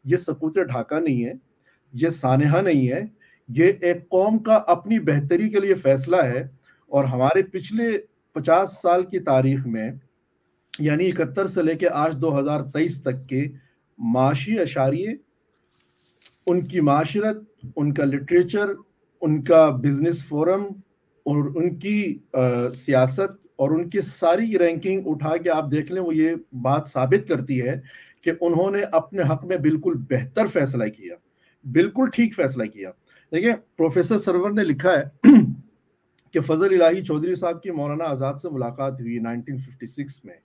یہ سقوط ڈھاکہ نہیں ہے، یہ سانحہ نہیں ہے، یہ ایک قوم کا اپنی بہتری کے لیے فیصلہ ہے. اور ہمارے پچھلے 50 سال کی تاریخ میں، یعنی 71 سے لے کے آج 2023 تک کے معاشی اشاریے، ان کی معاشرت، ان کا لٹریچر، ان کا بزنس فورم اور ان کی سیاست اور ان کی ساری رینکنگ اٹھا کے آپ دیکھ لیں، وہ یہ بات ثابت کرتی ہے کہ انہوں نے اپنے حق میں بالکل بہتر فیصلہ کیا، بالکل ٹھیک فیصلہ کیا. دیکھیں، پروفیسر سرور نے لکھا ہے کہ فضل الہی چودھری صاحب کی مولانا آزاد سے ملاقات ہوئی 1956 میں.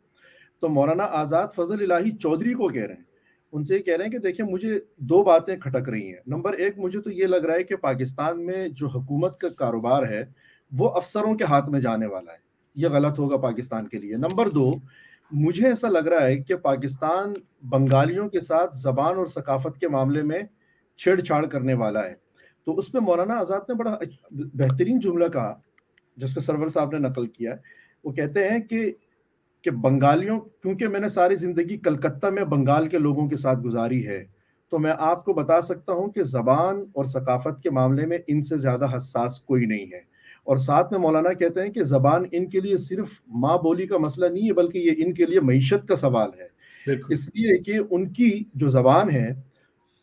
تو مولانا آزاد فضل الہی چودھری کو کہہ رہے ہیں، ان سے یہ کہہ رہے ہیں کہ دیکھیں مجھے دو باتیں کھٹک رہی ہیں. نمبر ایک، مجھے تو یہ لگ رہا ہے کہ پاکستان میں جو حکومت کا کاروبار ہے وہ افسروں کے ہاتھ میں جانے والا ہے، یہ غلط ہوگا پاکستان کے لیے. نمبر دو، مجھے ایسا لگ رہا ہے کہ پاکستان بنگالیوں کے ساتھ زبان اور ثقافت کے معاملے میں چھیڑ چھاڑ کرنے والا ہے. تو اس پہ مولانا آزاد نے بڑا بہترین جملہ کہا، جس کو سرور صاحب نے نقل کیا. وہ کہتے ہیں کہ بنگالیوں، کیونکہ میں نے ساری زندگی کلکتہ میں بنگال کے لوگوں کے ساتھ گزاری ہے، تو میں آپ کو بتا سکتا ہوں کہ زبان اور ثقافت کے معاملے میں ان سے زیادہ حساس کوئی نہیں ہے. اور ساتھ میں مولانا کہتے ہیں کہ زبان ان کے لیے صرف ماں بولی کا مسئلہ نہیں ہے، بلکہ یہ ان کے لیے معیشت کا سوال ہے. اس لیے کہ ان کی جو زبان ہے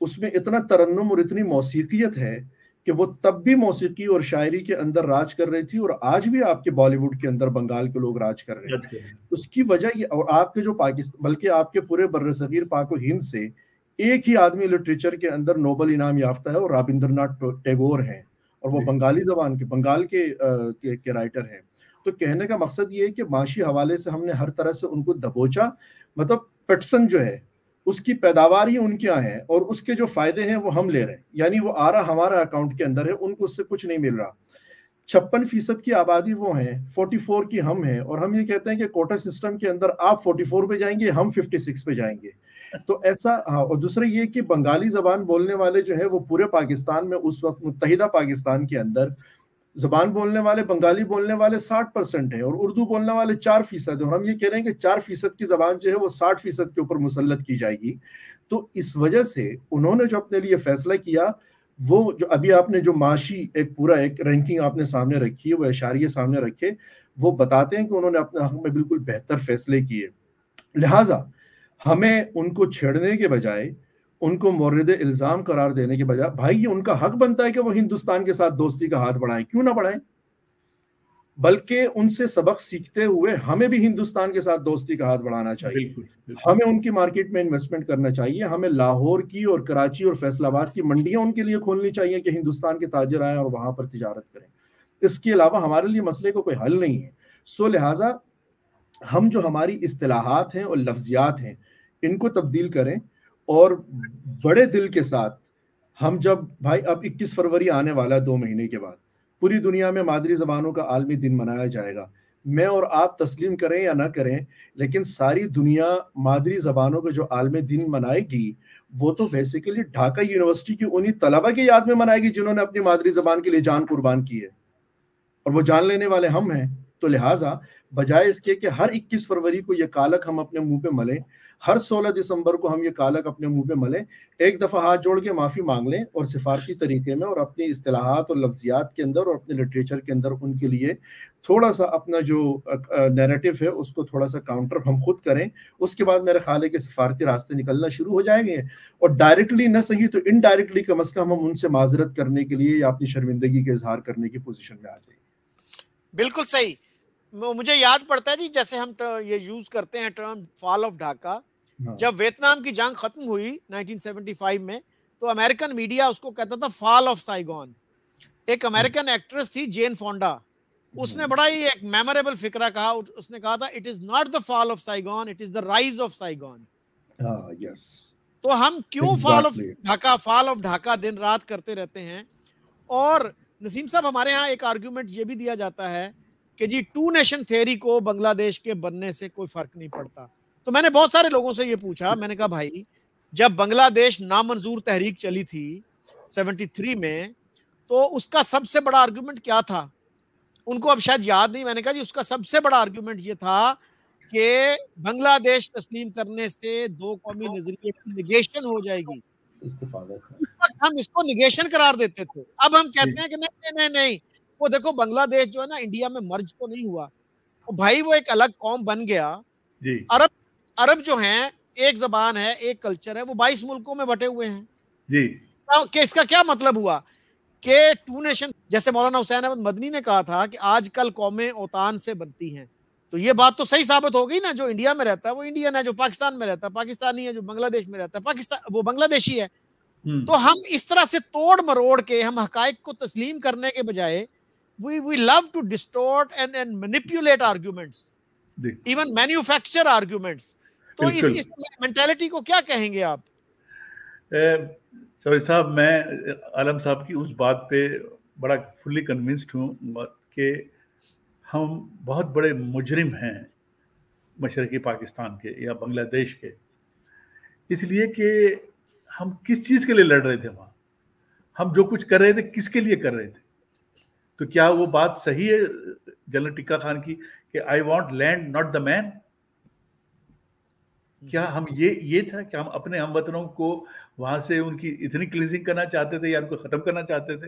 اس میں اتنا ترنم اور اتنی موسیقیت ہے کہ وہ تب بھی موسیقی اور شاعری کے اندر راج کر رہی تھی، اور آج بھی آپ کے بالی ووڈ کے اندر بنگال کے لوگ راج کر رہے ہیں. اس کی وجہ یہ، اور آپ کے جو پاکستان، بلکہ آپ کے پورے بر صغیر پاک و ہند سے ایک ہی آدمی لٹریچر کے اندر نوبل انعام یافتہ ہے، اور رابندر ناتھ ٹیگور ہیں، اور وہ بنگالی زبان کے، بنگال کے رائٹر ہیں. تو کہنے کا مقصد یہ ہے کہ معاشی حوالے سے ہم نے ہر طرح سے ان کو دبوچا. مطلب پیٹسن جو ہے اس کی پیداوار ہی ان کے یہاں ہے، اور اس کے جو فائدے ہیں وہ ہم لے رہے ہیں، یعنی وہ آ رہا ہمارا اکاؤنٹ کے اندر ہے، ان کو اس سے کچھ نہیں مل رہا. 56% کی آبادی وہ ہیں، 44 کی ہم ہیں، اور ہم یہ کہتے ہیں کہ کوٹا سسٹم کے اندر آپ 44 پہ جائیں گے، ہم 56 پہ جائیں گے. تو ایسا، ہاں. اور دوسرا یہ کہ بنگالی زبان بولنے والے جو ہے وہ پورے پاکستان میں اس وقت متحدہ پاکستان کے اندر زبان بولنے والے، بنگالی بولنے والے 60% ہیں، اور اردو بولنے والے 4% ہیں. اور ہم یہ کہہ رہے ہیں کہ 4% کی زبان جو ہے وہ 60% کے اوپر مسلط کی جائے گی. تو اس وجہ سے انہوں نے جو اپنے لیے فیصلہ کیا، وہ جو ابھی آپ نے جو معاشی ایک پورا ایک رینکنگ آپ نے سامنے رکھی ہے، وہ اشاریے سامنے رکھے، وہ بتاتے ہیں کہ انہوں نے اپنے حق میں بالکل بہتر فیصلے کیے. لہٰذا ہمیں ان کو چھیڑنے کے بجائے، ان کو مورد الزام قرار دینے کے بجائے، بھائی یہ ان کا حق بنتا ہے کہ وہ ہندوستان کے ساتھ دوستی کا ہاتھ بڑھائیں، کیوں نہ بڑھائیں؟ بلکہ ان سے سبق سیکھتے ہوئے ہمیں بھی ہندوستان کے ساتھ دوستی کا ہاتھ بڑھانا چاہیے. ہمیں ان کی مارکیٹ میں انویسٹمنٹ کرنا چاہیے. ہمیں لاہور کی اور کراچی اور فیصل آباد کی منڈیاں ان کے لیے کھولنی چاہیے کہ ہندوستان کے تاجر آئیں اور وہاں پر تجارت کریں. اس کے علاوہ ہمارے لیے مسئلے کو کوئی حل نہیں ہے. سو لہٰذا ہم جو ہماری اصطلاحات ہیں اور لفظیات ہیں ان کو تبدیل کریں، اور بڑے دل کے ساتھ ہم جب، بھائی اب 21 فروری آنے والا ہے، 2 مہینے کے بعد پوری دنیا میں مادری زبانوں کا عالمی دن منایا جائے گا. میں اور آپ تسلیم کریں یا نہ کریں، لیکن ساری دنیا مادری زبانوں کا جو عالمی دن منائے گی، وہ تو بیسیکلی ڈھاکہ یونیورسٹی کی انہی طلبہ کی یاد میں منائے گی جنہوں نے اپنی مادری زبان کے لیے جان قربان کی ہے، اور وہ جان لینے والے ہم ہیں. تو لہٰذا بجائے اس کے کہ ہر 21 فروری کو یہ کالک ہم اپنے منہ پہ ملیں، ہر 16 دسمبر کو ہم یہ کالک اپنے منہ پہ ملیں، ایک دفعہ ہاتھ جوڑ کے معافی مانگ لیں، اور سفارتی طریقے میں اور اپنی اصطلاحات اور لفظیات کے اندر اور اپنے لٹریچر کے اندر ان کے لیے تھوڑا سا اپنا جو نیریٹو ہے اس کو تھوڑا سا کاؤنٹر ہم خود کریں. اس کے بعد میرے خیال ہے کہ سفارتی راستے نکلنا شروع ہو جائیں گے، اور ڈائریکٹلی نہ صحیح تو انڈائریکٹلی کم از کم ہم ان سے معذرت کرنے کے لیے یا اپنی شرمندگی کے اظہار کرنے کی پوزیشن میں آ جائیں. بالکل صحیح. مجھے یاد پڑتا ہے جی، جیسے ہم یہ یوز کرتے ہیں ٹرم فال آف ڈھاکہ. جب ویتنام کی جنگ ختم ہوئی 1975 میں، تو امریکن میڈیا اس کو کہتا تھا فال آف سائیگون. ایک امریکن ایکٹریس تھی جین فونڈا، اس نے بڑا ہی ایک میموریبل فقرہ کہا. اس نے کہا تھا it is not the fall of Saigon, it is the rise of Saigon. تو ہم کیوں فال آف ڈھاکہ دن رات کرتے رہتے ہیں؟ اور نسیم صاحب، ہمارے ہاں ایک آرگیومنٹ یہ بھی دیا جاتا ہے کہ جی 2 نیشن تھیوری کو بنگلہ دیش کے بننے سے کوئی فرق نہیں پڑتا. تو میں نے بہت سارے لوگوں سے یہ پوچھا، میں نے کہا بھائی جب بنگلہ دیش نامنظور تحریک چلی تھی 73 میں، تو اس کا سب سے بڑا آرگیومنٹ کیا تھا؟ ان کو اب شاید یاد نہیں. میں نے کہا جی اس کا سب سے بڑا آرگیومنٹ یہ تھا کہ بنگلہ دیش تسلیم کرنے سے 2 قومی نظریے کی نیگیشن ہو جائے گی. استفادہ ہم اس کو نگیشن قرار دیتے تھے. اب ہم کہتے ہیں کہ نہیں, وہ دیکھو بنگلہ دیش جو ہے نا انڈیا میں مرج تو نہیں ہوا بھائی, وہ ایک الگ قوم بن گیا. عرب جو ہیں ایک زبان ہے, ایک کلچر ہے, وہ 22 ملکوں میں بٹے ہوئے ہیں جی. کہ اس کا کیا مطلب ہوا کہ ٹو نیشن, جیسے مولانا حسین احمد مدنی نے کہا تھا کہ آج کل قومیں اوطان سے بنتی ہیں, تو یہ بات تو صحیح ثابت ہو گئی نا. جو انڈیا میں رہتا ہے وہ انڈین ہے, جو پاکستان میں رہتا ہے پاکستانی ہے, جو بنگلہ دیش میں رہتا ہے پاکستان وہ بنگلہ دیشی ہے. تو ہم اس طرح سے توڑ مروڑ کے ہم حقائق کو تسلیم کرنے کے بجائے we love to distort and manipulate arguments, even manufacture arguments. تو اس مینٹالٹی کو کیا کہیں گے آپ؟ چوہدری صاحب, میں عالم صاحب کی اس بات پہ بڑا فلی کنونسڈ ہوں کہ ہم بہت بڑے مجرم ہیں مشرقی پاکستان کے یا بنگلہ دیش کے, اس لیے کہ ہم کس چیز کے لیے لڑ رہے تھے وہاں, ہم جو کچھ کر رہے تھے کس کے لیے کر رہے تھے. تو کیا وہ بات صحیح ہے جنرل ٹکا خان کی کہ I want land not the man? کیا ہم یہ تھا کہ ہم اپنے ہم وطنوں کو وہاں سے ان کی اتنی کلینزنگ کرنا چاہتے تھے یا ان کو ختم کرنا چاہتے تھے,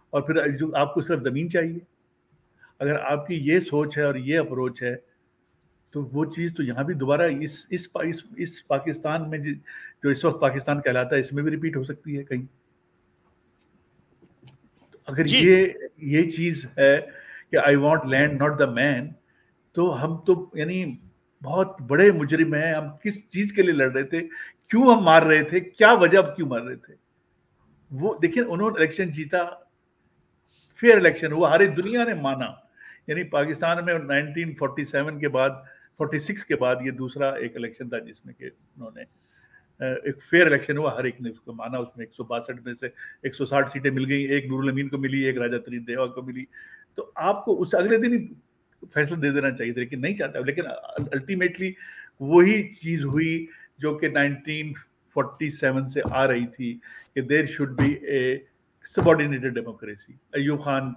اور پھر جو آپ کو صرف زمین چاہیے؟ اگر آپ کی یہ سوچ ہے اور یہ اپروچ ہے تو وہ چیز تو یہاں بھی دوبارہ اس پاکستان میں جو اس وقت پاکستان کہلاتا ہے اس میں بھی ریپیٹ ہو سکتی ہے کہیں. اگر یہ چیز ہے کہ I want land not the man, تو ہم تو یعنی بہت بڑے مجرم ہیں. ہم کس چیز کے لیے لڑ رہے تھے, کیوں ہم مار رہے تھے, کیا وجہ کیوں مار رہے تھے؟ وہ دیکھیں انہوں نے الیکشن جیتا, فیئر الیکشن ہوا, ہر دنیا نے مانا. یعنی پاکستان میں 1947 کے بعد 46 کے بعد یہ دوسرا ایک الیکشن تھا جس میں کہ انہوں نے ایک فیئر الیکشن ہوا, ہر ایک نے اس کو مانا. اس میں 162 میں سے 160 سیٹیں مل گئی, ایک نور الامین کو ملی, ایک راجہ ترین دیوا کو ملی. تو آپ کو اس اگلے دن ہی فیصلہ دے دینا چاہیے تھا, لیکن نہیں چاہتا. لیکن الٹیمیٹلی وہی چیز ہوئی جو کہ 1947 سے آ رہی تھی کہ there should be a subordinated democracy. Ayub Khan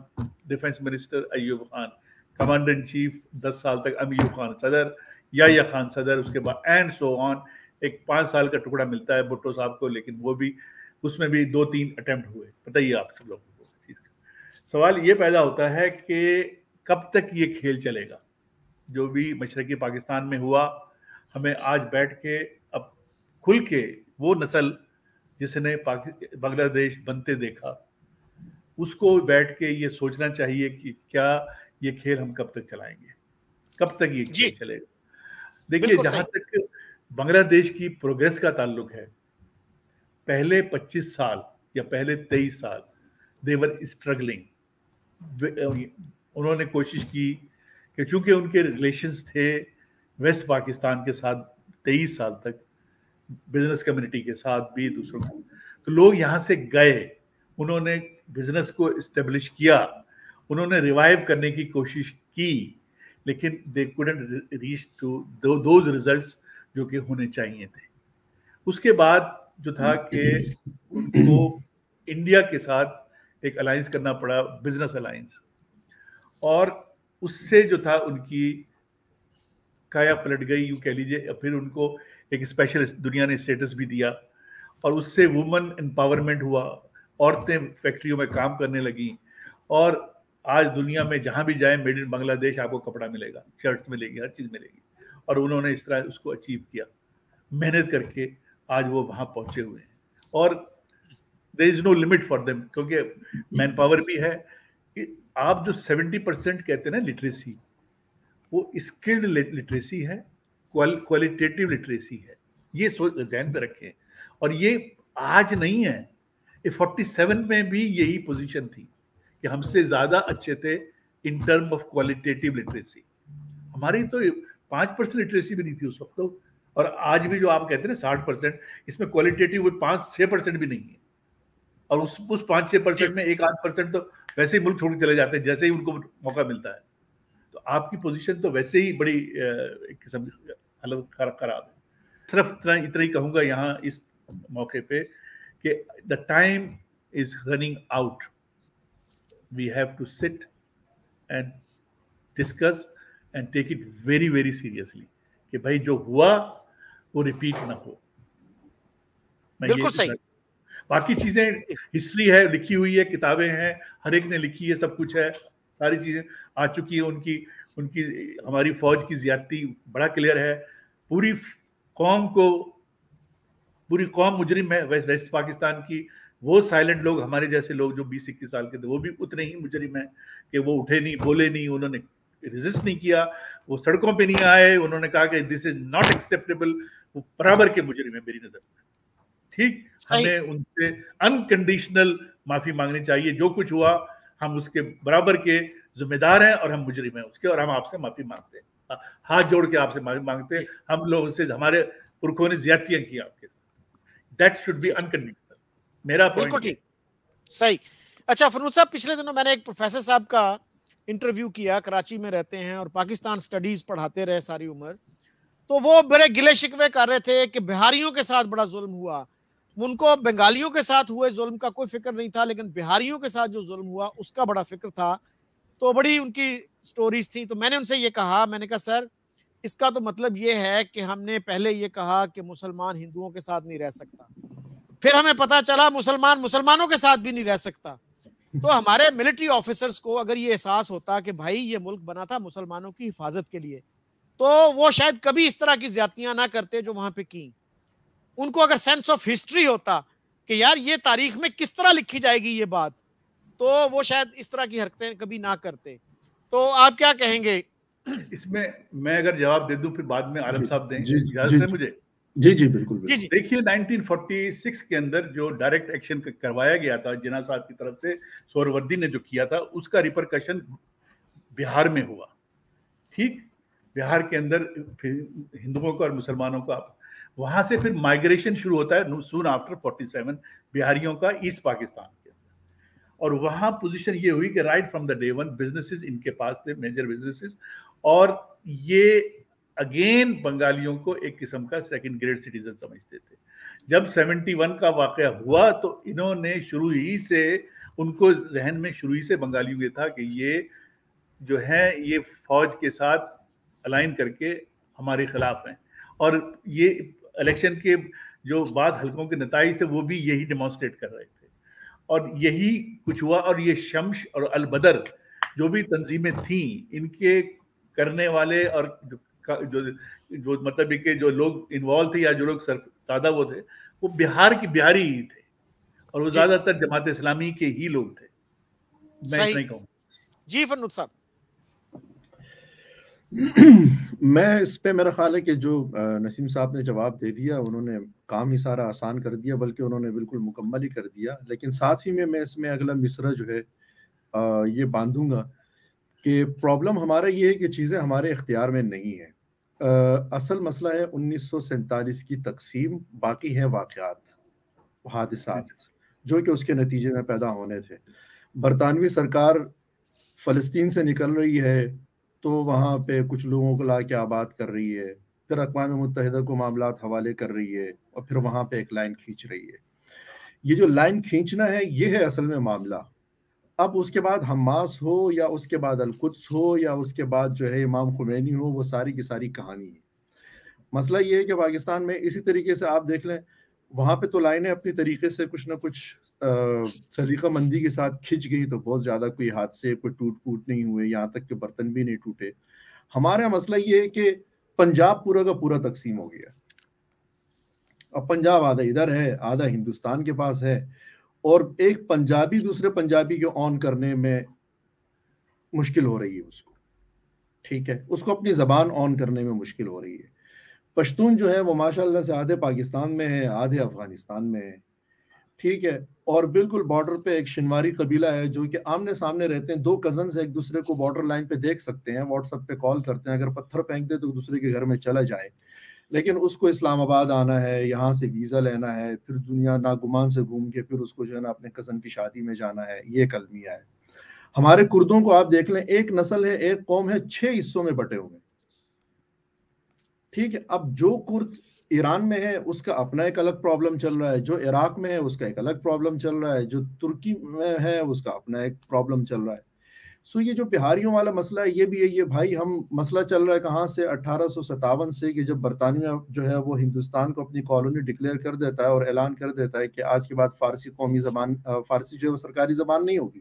defence minister, Ayub Khan commander in chief 10 سال تک, ایوب خان صدر, یحییٰ خان صدر, اس کے بعد اینڈ سو آن. ایک 5 سال کا ٹکڑا ملتا ہے بھٹو صاحب کو, لیکن وہ بھی اس میں بھی 2-3 اٹیمپٹ ہوئے. بتائیے آپ سب لوگوں کو چیز کا سوال یہ پیدا ہوتا ہے کہ کب تک یہ کھیل چلے گا جو بھی مشرقی پاکستان میں ہوا. ہمیں آج بیٹھ کے اب کھل کے وہ نسل جس نے بنگلہ دیش بنتے دیکھا اس کو بیٹھ کے یہ سوچنا چاہیے کہ کیا یہ کھیل ہم کب تک چلائیں گے, کب تک یہ کھیل چلے گا. دیکھیے جہاں تک بنگلہ دیش کی پروگریس کا تعلق ہے, پہلے 25 سال یا پہلے 23 سال they were struggling. انہوں نے کوشش کی کہ چونکہ ان کے ریلیشنز تھے ویسٹ پاکستان کے ساتھ 23 سال تک, بزنس کمیونٹی کے ساتھ بھی دوسروں کو, تو لوگ یہاں سے گئے, انہوں نے بزنس کو اسٹیبلش کیا, انہوں نے ریوائیو کرنے کی کوشش کی, لیکن they couldn't reach to those results جو کہ ہونے چاہیے تھے. اس کے بعد جو تھا کہ ان کو انڈیا کے ساتھ ایک الائنس کرنا پڑا, بزنس الائنس, اور اس سے جو تھا ان کی کایا پلٹ گئی یوں کہہ لیجیے. پھر ان کو ایک اسپیشل دنیا نے اسٹیٹس بھی دیا, اور اس سے وومن امپاورمنٹ ہوا, عورتیں فیکٹریوں میں کام کرنے لگیں, اور آج دنیا میں جہاں بھی جائیں میڈ ان بنگلہ دیش آپ کو کپڑا ملے گا, شرٹس ملے گی, ہر چیز ملے گی. اور انہوں نے اس طرح اس کو اچیو کیا, محنت کر کے آج وہ وہاں پہنچے ہوئے ہیں. اور there is no limit for them, کیونکہ مین پاور بھی ہے. آپ جو 70% کہتے ہیں نا لٹریسی, وہ اسکلڈ لٹریسی ہے, کوالٹیٹیو لٹریسی ہے. یہ سوچ ذہن پہ رکھیں. اور یہ آج نہیں ہے, 47 میں بھی یہی پوزیشن تھی کہ ہم سے زیادہ اچھے تھے in term of qualitative literacy. ہماری تو 5% لٹریسی بھی نہیں تھی اس وقت. تو اور آج بھی جو آپ کہتے ہیں نا 60%, اس میں کوالٹیٹیو 5-6% بھی نہیں ہے. اور اس 5-6% میں 1-8% تو ویسے ہی ملک چھوڑ کے چلے جاتے ہیں جیسے ہی ان کو موقع ملتا ہے. تو آپ کی پوزیشن تو ویسے ہی بڑی ایک قسم حالت خراب ہے. صرف اتنا ہی کہوں گا یہاں اس موقع پہ کہ the time is running out. We have to sit and discuss and take it very very seriously کہ بھائی جو ہوا وہ ریپیٹ نہ ہو. بالکل صحیح, باقی چیزیں ہسٹری ہے, لکھی ہوئی ہے, کتابیں ہیں, ہر ایک نے لکھی ہے, سب کچھ ہے, ساری چیزیں آ چکی ہیں. ان کی ہماری فوج کی زیادتی بڑا کلیئر ہے. پوری قوم مجرم ہے ویسٹ پاکستان کی. وہ سائلنٹ لوگ, ہمارے جیسے لوگ جو 20-21 سال کے تھے, وہ بھی اتنے ہی مجرم ہیں کہ وہ اٹھے نہیں, بولے نہیں, انہوں نے ریزسٹ نہیں کیا, وہ سڑکوں پہ نہیں آئے, انہوں نے کہا کہ دس از ناٹ ایکسیپٹیبل. وہ برابر کے مجرم ہیں میری نظر میں. ٹھیک, ہمیں ان سے انکنڈیشنل معافی مانگنی چاہیے. جو کچھ ہوا ہم اس کے برابر کے ذمہ دار ہیں اور ہم مجرم ہیں اس کے, اور ہم آپ سے معافی مانگتے ہیں, ہاتھ جوڑ کے آپ سے معافی مانگتے ہیں. ہم لوگوں سے ہمارے پرکھوں نے زیادتیاں کی آپ کے ساتھ. That should be unconditional. میرا بالکل ٹھیک, صحیح. اچھا فنون صاحب, پچھلے دنوں میں نے ایک پروفیسر صاحب کا انٹرویو کیا, کراچی میں رہتے ہیں اور پاکستان سٹڈیز پڑھاتے رہے ساری عمر. تو وہ بڑے گلے شکوے کر رہے تھے کہ بہاریوں کے ساتھ بڑا ظلم ہوا. ان کو بنگالیوں کے ساتھ ہوئے ظلم کا کوئی فکر نہیں تھا, لیکن بہاریوں کے ساتھ جو ظلم ہوا اس کا بڑا فکر تھا. تو بڑی ان کی سٹوریز تھی. تو میں نے ان سے یہ کہا, میں نے کہا سر اس کا تو مطلب یہ ہے کہ ہم نے پہلے یہ کہا کہ مسلمان ہندوؤں کے ساتھ نہیں رہ سکتا, پھر ہمیں پتا چلا مسلمان مسلمانوں کے ساتھ بھی نہیں رہ سکتا. تو ہمارے ملٹری آفیسرز کو اگر یہ احساس ہوتا کہ بھائی یہ ملک بنا تھا مسلمانوں کی حفاظت کے لیے, تو وہ شاید کبھی اس طرح کی زیادتیاں نہ کرتے جو وہاں پہ کی. ان کو اگر سینس آف ہسٹری ہوتا کہ یار یہ تاریخ میں کس طرح لکھی جائے گی یہ بات, تو وہ شاید اس طرح کی حرکتیں کبھی نہ کرتے. تو آپ کیا کہیں گے اس میں؟ میں اگر جواب دے دوں پھر بعد میں عالم صاحب دیں, اجازت ہے مجھے؟ جی بالکل. دیکھیے 1946 کے اندر جو ڈائریکٹ ایکشن کروایا گیا تھا جناح صاحب کی طرف سے, سہروردی نے جو کیا تھا, اس کا ریپرکشن بہار میں ہوا. ٹھیک, بہار کے اندر ہندوؤں کا اور مسلمانوں کا, وہاں سے پھر مائگریشن شروع ہوتا ہے سون آفٹر 47 بہاریوں کا ایسٹ پاکستان کے اندر. اور وہاں پوزیشن یہ ہوئی کہ right from the day one businesses ان کے پاس تھے, میجر بزنسز, اور یہ اگین بنگالیوں کو ایک قسم کا سیکنڈ گریڈ سٹیزن سمجھتے تھے. جب 71 کا واقعہ ہوا تو انہوں نے شروع ہی سے, ان کو ذہن میں شروع ہی سے بنگالیوں یہ تھا کہ یہ جو ہے یہ فوج کے ساتھ الائن کر کے ہمارے خلاف ہیں. اور یہ الیکشن کے جو بعض حلقوں کے نتائج تھے وہ بھی یہی ڈیمانسٹریٹ کر رہے تھے, اور یہی کچھ ہوا. اور یہ شمش اور البدر جو بھی تنظیمیں تھیں, ان کے کرنے والے اور جو مطلب کہ جو لوگ انوالو تھے یا جو لوگ زیادہ وہ تھے, وہ بہار کی بہاری ہی تھے, اور وہ زیادہ تر جماعت اسلامی کے ہی لوگ تھے. میں اتنا ہی کہوں. جی فنون صاحب. میں اس پہ میرا خیال ہے کہ جو نسیم صاحب نے جواب دے دیا, انہوں نے کام ہی سارا آسان کر دیا, بلکہ انہوں نے بالکل مکمل ہی کر دیا. لیکن ساتھ ہی میں اس میں اگلا مصرع جو ہے یہ باندھوں گا کہ پرابلم ہمارا یہ ہے کہ چیزیں ہمارے اختیار میں نہیں ہیں. اصل مسئلہ ہے 1947 کی تقسیم, باقی ہیں واقعات, حادثات جو کہ اس کے نتیجے میں پیدا ہونے تھے. برطانوی سرکار فلسطین سے نکل رہی ہے تو وہاں پہ کچھ لوگوں کو لا کے آباد کر رہی ہے, پھر اقوام متحدہ کو معاملات حوالے کر رہی ہے, اور پھر وہاں پہ ایک لائن کھینچ رہی ہے. یہ جو لائن کھینچنا ہے یہ ہے اصل میں معاملہ. اب اس کے بعد حماس ہو یا اس کے بعد القدس ہو یا اس کے بعد جو ہے امام خمینی ہو, وہ ساری کی ساری کہانی ہے. مسئلہ یہ ہے کہ پاکستان میں اسی طریقے سے آپ دیکھ لیں, وہاں پہ تو لائنیں اپنی طریقے سے کچھ نہ کچھ سلیقہ مندی کے ساتھ کھنچ گئی, تو بہت زیادہ کوئی حادثے, کوئی ٹوٹ پوٹ نہیں ہوئے, یہاں تک کہ برتن بھی نہیں ٹوٹے. ہمارا مسئلہ یہ ہے کہ پنجاب پورا کا پورا تقسیم ہو گیا. اب پنجاب آدھا ادھر ہے, آدھا ہندوستان کے پاس ہے, اور ایک پنجابی دوسرے پنجابی کو آن کرنے میں مشکل ہو رہی ہے اس کو. ٹھیک ہے, اس کو اپنی زبان آن کرنے میں مشکل ہو رہی ہے. پشتون جو ہے وہ ماشاءاللہ سے آدھے پاکستان میں ہے, آدھے افغانستان میں ہے. ٹھیک ہے, اور بالکل بارڈر پہ ایک شنواری قبیلہ ہے جو کہ آمنے سامنے رہتے ہیں, 2 کزنز ایک دوسرے کو بارڈر لائن پہ دیکھ سکتے ہیں, واٹس ایپ پہ کال کرتے ہیں, اگر پتھر پھینک دے تو دوسرے کے گھر میں چلا جائے. لیکن اس کو اسلام آباد آنا ہے, یہاں سے ویزا لینا ہے, پھر دنیا ناگمان سے گھوم کے پھر اس کو جو ہے نا اپنے کزن کی شادی میں جانا ہے. یہ ایک المیہ ہے. ہمارے کردوں کو آپ دیکھ لیں, ایک نسل ہے, ایک قوم ہے, 6 حصوں میں بٹے ہوئے. ٹھیک ہے, اب جو کرد ایران میں ہے اس کا اپنا ایک الگ پرابلم چل رہا ہے, جو عراق میں ہے اس کا ایک الگ پرابلم چل رہا ہے, جو ترکی میں ہے اس کا اپنا ایک پرابلم چل رہا ہے. سو یہ جو بہاریوں والا مسئلہ ہے یہ بھی ہے. یہ بھائی ہم مسئلہ چل رہا ہے کہاں سے؟ 1857 سے کہ جب برطانیہ جو ہے وہ ہندوستان کو اپنی کالونی ڈکلیئر کر دیتا ہے اور اعلان کر دیتا ہے کہ آج کے بعد فارسی قومی زبان، فارسی جو ہے وہ سرکاری زبان نہیں ہوگی.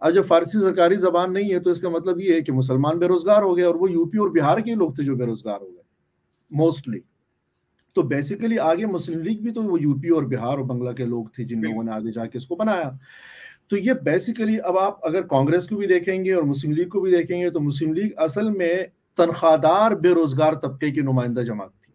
اب جب فارسی سرکاری زبان نہیں ہے تو اس کا مطلب یہ ہے کہ مسلمان بے روزگار ہو گئے، اور وہ یو پی اور بہار کے لوگ تھے جو بے روزگار ہو گئے موسٹلی. تو بیسیکلی آگے مسلم لیگ بھی تو وہ یو پی اور بہار اور بنگلہ کے لوگ تھے جن لوگوں نے آگے جا کے اس کو بنایا. تو یہ بیسیکلی اب آپ اگر کانگریس کو بھی دیکھیں گے اور مسلم لیگ کو بھی دیکھیں گے تو مسلم لیگ اصل میں تنخواہ دار بے روزگار طبقے کی نمائندہ جماعت تھی،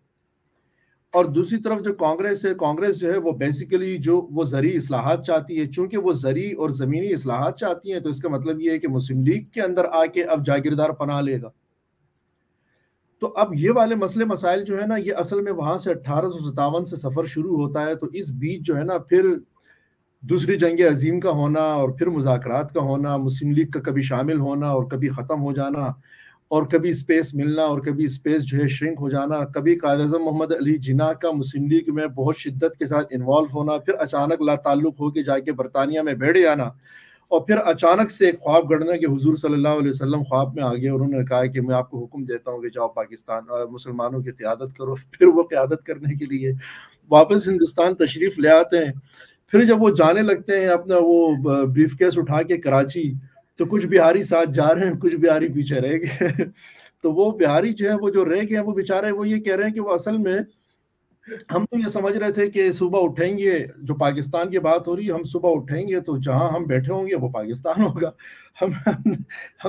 اور دوسری طرف جو کانگریس ہے، کانگریس جو ہے وہ بیسیکلی جو وہ زرعی اصلاحات چاہتی ہے. چونکہ وہ زرعی اور زمینی اصلاحات چاہتی ہیں تو اس کا مطلب یہ ہے کہ مسلم لیگ کے اندر آ کے اب جاگیردار پناہ لے گا. تو اب یہ والے مسئلے مسائل جو ہے نا یہ اصل میں وہاں سے 1857 سے سفر شروع ہوتا ہے. تو اس بیچ جو ہے نا پھر دوسری جنگ عظیم کا ہونا اور پھر مذاکرات کا ہونا، مسلم لیگ کا کبھی شامل ہونا اور کبھی ختم ہو جانا، اور کبھی سپیس ملنا اور کبھی سپیس جو ہے شرنک ہو جانا، کبھی قائد اعظم محمد علی جناح کا مسلم لیگ میں بہت شدت کے ساتھ انوالو ہونا، پھر اچانک لا تعلق ہو کے جا کے برطانیہ میں بیٹھ جانا، اور پھر اچانک سے ایک خواب گڑنا کہ حضور صلی اللہ علیہ وسلم خواب میں آگے اور انہوں نے کہا کہ میں آپ کو حکم دیتا ہوں کہ جاؤ پاکستان مسلمانوں کی قیادت کرو. پھر وہ قیادت کرنے کے لیے واپس ہندوستان تشریف لے آتے ہیں. پھر جب وہ جانے لگتے ہیں اپنا وہ بریف کیس اٹھا کے کراچی، تو کچھ بہاری ساتھ جا رہے ہیں، کچھ بہاری پیچھے رہ گئے. تو وہ بہاری جو ہے وہ جو رہ گئے ہیں وہ بیچارے وہ یہ کہہ رہے ہیں کہ وہ اصل میں ہم تو یہ سمجھ رہے تھے کہ صبح اٹھیں گے، جو پاکستان کی بات ہو رہی ہے، ہم صبح اٹھیں گے تو جہاں ہم بیٹھے ہوں گے وہ پاکستان ہوگا. ہم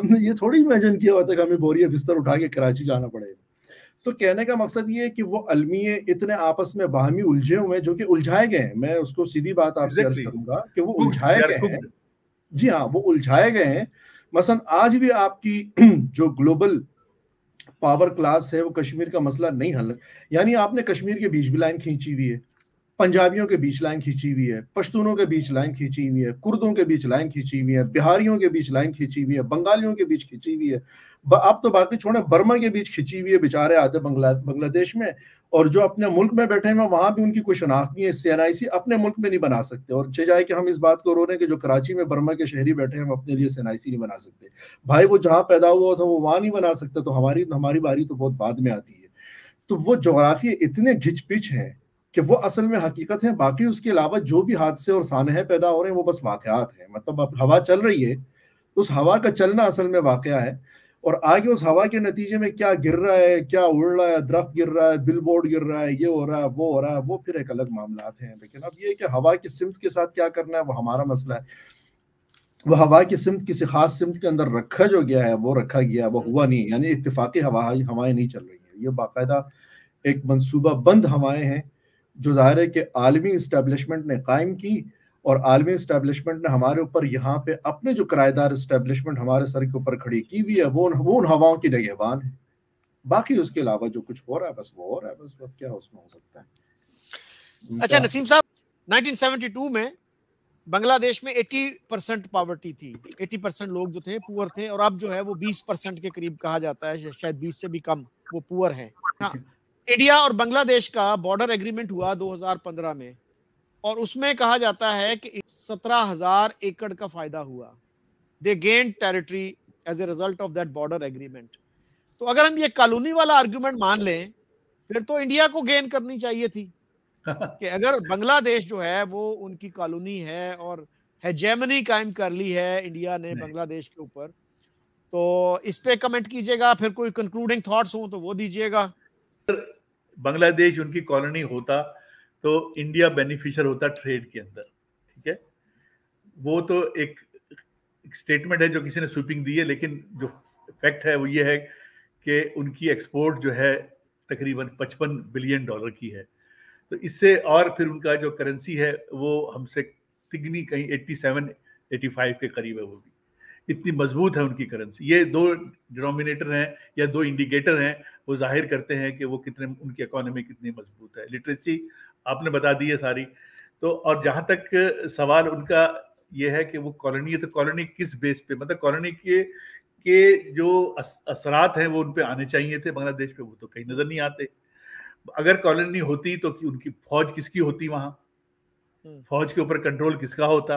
نے یہ تھوڑی امیجن کیا ہوا تھا کہ ہمیں بوریا بستر اٹھا کے کراچی جانا پڑے گا. تو کہنے کا مقصد یہ ہے کہ وہ المیے اتنے آپس میں باہمی الجھے ہوئے جو کہ الجھائے گئے ہیں. میں اس کو سیدھی بات آپ سے عرض کروں گا کہ وہ الجھائے گئے ہیں. جی ہاں، وہ الجھائے گئے ہیں. مثلا آج بھی آپ کی جو گلوبل پاور کلاس ہے وہ کشمیر کا مسئلہ نہیں حل، یعنی آپ نے کشمیر کے بیچ بھی لائن کھینچی ہوئی ہے، پنجابیوں کے بیچ لائن کھینچی ہوئی ہے، پشتونوں کے بیچ لائن کھینچی ہوئی ہے، کردوں کے بیچ لائن کھینچی ہوئی ہے، بہاریوں کے بیچ لائن کھینچی ہوئی ہے، بنگالیوں کے بیچ کھینچی ہوئی ہے. آپ تو باقی چھوڑیں، برما کے بیچ کھینچی ہوئی ہے، بیچارے آتے بنگلہ دیش میں، اور جو اپنے ملک میں بیٹھے ہیں وہاں بھی ان کی کوئی شناخت نہیں ہے. CNIC اپنے ملک میں نہیں بنا سکتے، اور جائے کہ ہم اس بات کو رو رہے ہیں کہ جو کراچی میں برما کے شہری بیٹھے ہیں ہم اپنے لیے CNIC نہیں بنا سکتے. بھائی وہ جہاں پیدا ہوا تھا وہ وہاں نہیں بنا سکتا، تو ہماری باری تو بہت بعد میں آتی ہے. تو وہ جغرافیہ اتنے گھچ پچ ہیں کہ وہ اصل میں حقیقت ہے. باقی اس کے علاوہ جو بھی حادثے اور سانحے پیدا ہو رہے ہیں وہ بس واقعات ہیں. مطلب اب ہوا چل رہی ہے، اس ہوا کا چلنا اصل میں واقعہ ہے، اور آگے اس ہوا کے نتیجے میں کیا گر رہا ہے، کیا اڑ رہا ہے، درخت گر رہا ہے، بل بورڈ گر رہا ہے، یہ ہو رہا ہے، وہ ہو رہا ہے، وہ پھر ایک الگ معاملات ہیں. لیکن اب یہ کہ ہوا کی سمت کے ساتھ کیا کرنا ہے وہ ہمارا مسئلہ ہے. وہ ہوا کی سمت کسی خاص سمت کے اندر رکھا جو گیا ہے وہ رکھا گیا، وہ ہوا نہیں. یعنی اتفاقی ہوائیں نہیں چل رہی ہیں، یہ باقاعدہ ایک منصوبہ بند ہوائیں ہیں جو ظاہر ہے کہ عالمی اسٹیبلشمنٹ نے قائم کی، اور عالمی اسٹیبلشمنٹ نے ہمارے اوپر یہاں پہ اپنے جو کرایہ دار اسٹیبلشمنٹ ہمارے سر کے اوپر کھڑی کی ہوئی ہے وہ ان ہواؤں کی نگہبان ہے. باقی اس کے علاوہ جو کچھ ہو رہا ہے بس وہ ہو رہا ہے، بس کیا اس میں ہو سکتا ہے. اچھا نسیم صاحب، 1972 میں بنگلہ دیش میں 80% پاورٹی تھی، 80% لوگ جو تھے پور تھے، اور اب جو ہے وہ 20% کے قریب کہا جاتا ہے، شاید 20 سے بھی کم وہ پور ہیں. ہاں، انڈیا اور بنگلہ دیش کا بارڈر ایگریمنٹ ہوا 2015 میں، اور اس میں کہا جاتا ہے کہ 17,000 ایکڑ کا فائدہ ہوا. They gain territory as a result of that border agreement. تو اگر ہم یہ کالونی والا آرگومنٹ مان لیں پھر تو انڈیا کو گین کرنی چاہیے تھی کہ اگر بنگلہ دیش جو ہے وہ ان کی کالونی ہے اور ہیجیمنی قائم کر لی ہے انڈیا نے بنگلہ دیش کے اوپر. تو اس پہ کمنٹ کیجئے گا، پھر کوئی کنکلوڈنگ تھاٹس ہوں تو وہ دیجئے گا. بنگلہ دیش ان کی کالونی ہوتا تو انڈیا بینیفیشر ہوتا ٹریڈ کے اندر، ٹھیک ہے. وہ تو ایک سٹیٹمنٹ ہے جو کسی نے سویپنگ دی ہے، لیکن جو فیکٹ ہے وہ یہ ہے کہ ان کی ایکسپورٹ جو ہے تقریباً $55 بلین کی ہے. تو اس سے اور پھر ان کا جو کرنسی ہے وہ ہم سے تگنی کہیں 87-85 کے قریب ہے. وہ بھی اتنی مضبوط ہے ان کی کرنسی. یہ دو ڈینومینیٹر ہیں یا دو انڈیکیٹر ہیں، وہ ظاہر کرتے ہیں کہ وہ کتنے ان کی اکانومی کتنی مضبوط ہے. لٹریسی آپ نے بتا دی ہے ساری. تو اور جہاں تک سوال ان کا یہ ہے کہ وہ کالونی ہے، تو کالونی کس بیس پہ، مطلب کالونی کے جو اثرات ہیں وہ ان پہ آنے چاہیے تھے بنگلہ دیش پہ، وہ تو کہیں نظر نہیں آتے. اگر کالونی ہوتی تو ان کی فوج کس کی ہوتی، وہاں فوج کے اوپر کنٹرول کس کا ہوتا.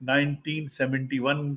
1971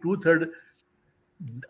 2/3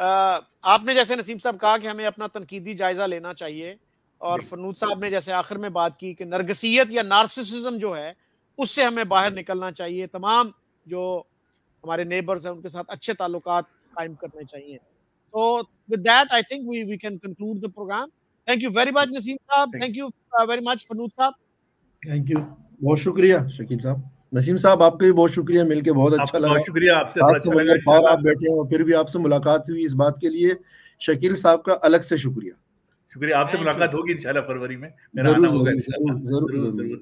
آپ نے جیسے نسیم صاحب کہا کہ ہمیں اپنا تنقیدی جائزہ لینا چاہیے، اور فنود صاحب نے جیسے آخر میں بات کی کہ نرگسیت یا نارسسزم جو ہے اس سے ہمیں باہر نکلنا چاہیے، تمام جو ہمارے نیبرز ہیں ان کے ساتھ اچھے تعلقات قائم کرنے چاہیے. So with that I think we can conclude the program. Thank you very much نسیم صاحب. Thank you very much فنود صاحب. Thank you. بہت شکریہ شکیل صاحب. نسیم صاحب آپ کا بھی بہت شکریہ، مل کے بہت اچھا لگا. بہت شکریہ آپ سے، سمندر پار آپ بیٹھے ہیں، پھر بھی آپ سے ملاقات ہوئی، اس بات کے لیے شکیل صاحب کا الگ سے شکریہ. شکریہ. آپ سے ملاقات ہوگی انشاءاللہ فروری میں. ضرور ضرور ضرور ضرور.